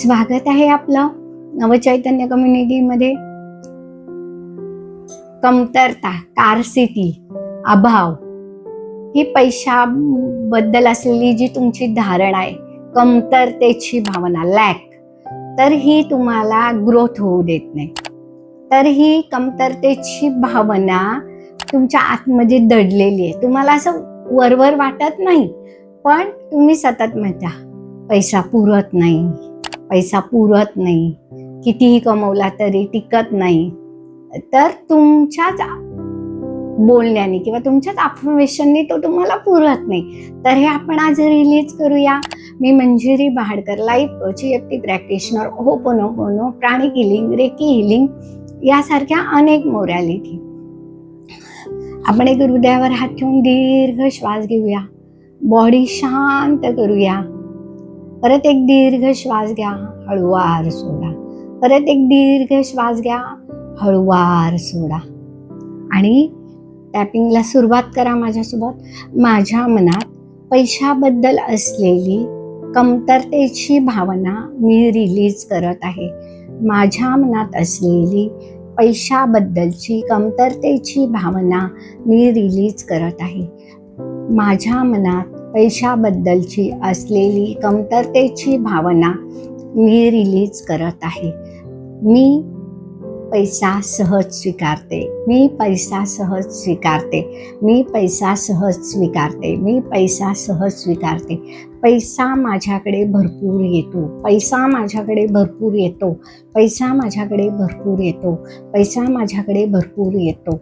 स्वागत आहे आपलं नवचैतन्य कम्युनिटीमध्ये. कमतरता, स्कार्सिटी, अभाव ही पैशाबद्दल असलेली जी तुमची धारणा आहे, कमतरतेची भावना, लॅक, तर ही तुम्हाला ग्रोथ होऊ देत नाही. तर ही कमतरतेची भावना तुमच्या आतमध्ये दडलेली आहे. तुम्हाला असं वरवर वाटत नाही, पण तुम्ही सतत म्हणता पैसा पुरत नाही, पैसा पुरत नाही, कितीही कमवला तरी टिकत नाही. तर तुमच्याच बोलण्याने किंवा तुमच्याच अफर्मेशनने तो तुम्हाला पुरत नाही. तर हे आपण आज रिलीज करूया. मी Manjiri Bahadkar, life coach, EFT practitioner, ho'oponopono, pranic healing, reiki healing यासारख्या अनेक मोरॅलिटी. आपण एक हृदयावर हात ठेवून दीर्घ श्वास घेऊया, बॉडी शांत करूया. परत एक दीर्घ श्वास घ्या, हळूवार सोडा. परत एक दीर्घ श्वास घ्या, हळूवार सोडा. आणि टॅपिंगला सुरुवात करा माझ्यासोबत. माझ्या मनात पैशाबद्दल असलेली कमतरतेची भावना मी रिलीज करत आहे. माझ्या मनात असलेली पैशाबद्दलची कमतरतेची भावना मी रिलीज करत आहे. माझ्या मनात पैशाबद्दलची असलेली कमतरतेची भावना मी रिलीज करत आहे. मी पैसा सहज स्वीकारते, मी पैसा सहज स्वीकारते, मी पैसा सहज स्वीकारते, मी पैसा सहज स्वीकारते. पैसा माझ्याकडे भरपूर येतो, पैसा माझ्याकडे भरपूर येतो, पैसा माझ्याकडे भरपूर येतो, पैसा माझ्याकडे भरपूर येतो.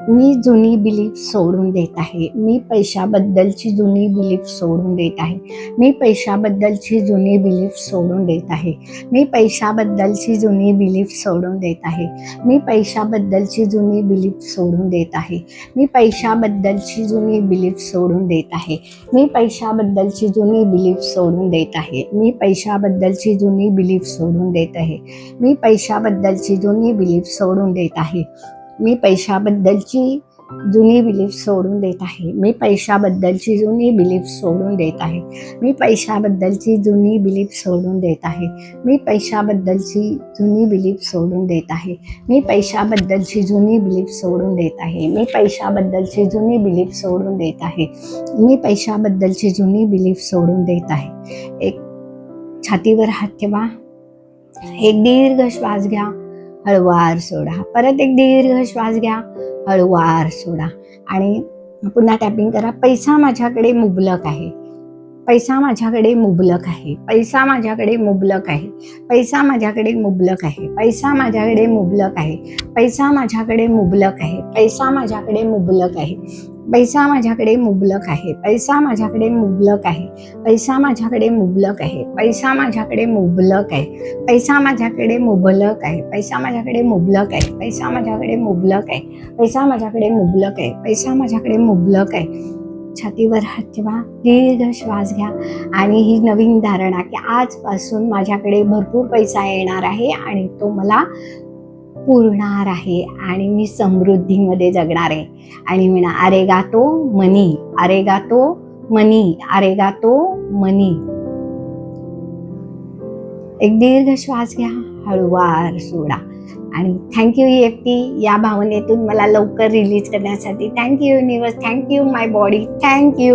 मी जुनी बिलीफ सोडून देत आहे. मी पैशाबद्दलची जुनी बिलीफ सोडून देत आहे. मी पैशाबद्दलची जुनी बिलीफ सोडून देत आहे. मी पैशाबद्दलची जुनी बिलीफ सोडून देत आहे. मी पैशाबद्दलची जुनी बिलीफ सोडून देत आहे. मी पैशाबद्दलची जुनी बिलीफ सोडून देत आहे. मी पैशाबद्दलची जुनी बिलीफ सोडून देत आहे. मी पैशाबद्दलची जुनी बिलीफ सोडून देत आहे. मी पैशाबद्दलची जुनी बिलीफ सोडून देत आहे. मी पैशाबद्दलची जुनी बिलीफ सोडून देत आहे. मी पैशाबद्दलची जुनी बिलीफ सोडून देत आहे. मी पैशाबद्दलची जुनी बिलीफ सोडून देत आहे. मी पैशाबद्दलची जुनी बिलीफ सोडून देत आहे. मी पैशाबद्दलची जुनी बिलीफ सोडून देत आहे. मी पैशाबद्दलची जुनी बिलीफ सोडून देत आहे. मी पैशाबद्दलची जुनी बिलीफ सोडून देत आहे. एक छातीवर हात ठेवा, एक दीर्घ श्वास घ्या, हळूवार सोडा. परत एक दीर्घ श्वास घ्या, हळूवार सोडा. आणि पुन्हा टॅपिंग करा. पैसा माझ्याकडे मुबलक आहे, पैसा माझ्याकडे मुबलक आहे, पैसा माझ्याकडे मुबलक आहे, पैसा माझ्याकडे मुबलक आहे, पैसा माझ्याकडे मुबलक आहे, पैसा माझ्याकडे मुबलक आहे, पैसा माझ्याकडे मुबलक आहे, पैसा माझ्याकडे मुबलक आहे, पैसा माझ्याकडे मुबलक आहे, पैसा माझ्याकडे मुबलक आहे, पैसा माझ्याकडे मुबलक आहे, पैसा माझ्याकडे मुबलक आहे, पैसा माझ्याकडे मुबलक आहे, पैसा माझ्याकडे मुबलक आहे, पैसा माझ्याकडे मुबलक आहे, पैसा माझ्याकडे मुबलक आहे. छातीवर हात ठेवा, दीर्घ श्वास घ्या. आणि ही नवीन धारणा की आजपासून माझ्याकडे भरपूर पैसा येणार आहे आणि तो मला पुरणार आहे आणि मी समृद्धीमध्ये जगणार आहे. आणि म्हणा अरेगातो मनी, अरेगातो मनी, अरेगातो मनी. एक दीर्घ श्वास घ्या, हळूवार सोडा. आणि थँक्यू EFT या भावनेतून मला लवकर रिलीज करण्यासाठी. थँक्यू युनिवर्स, थँक्यू माय बॉडी, थँक्यू.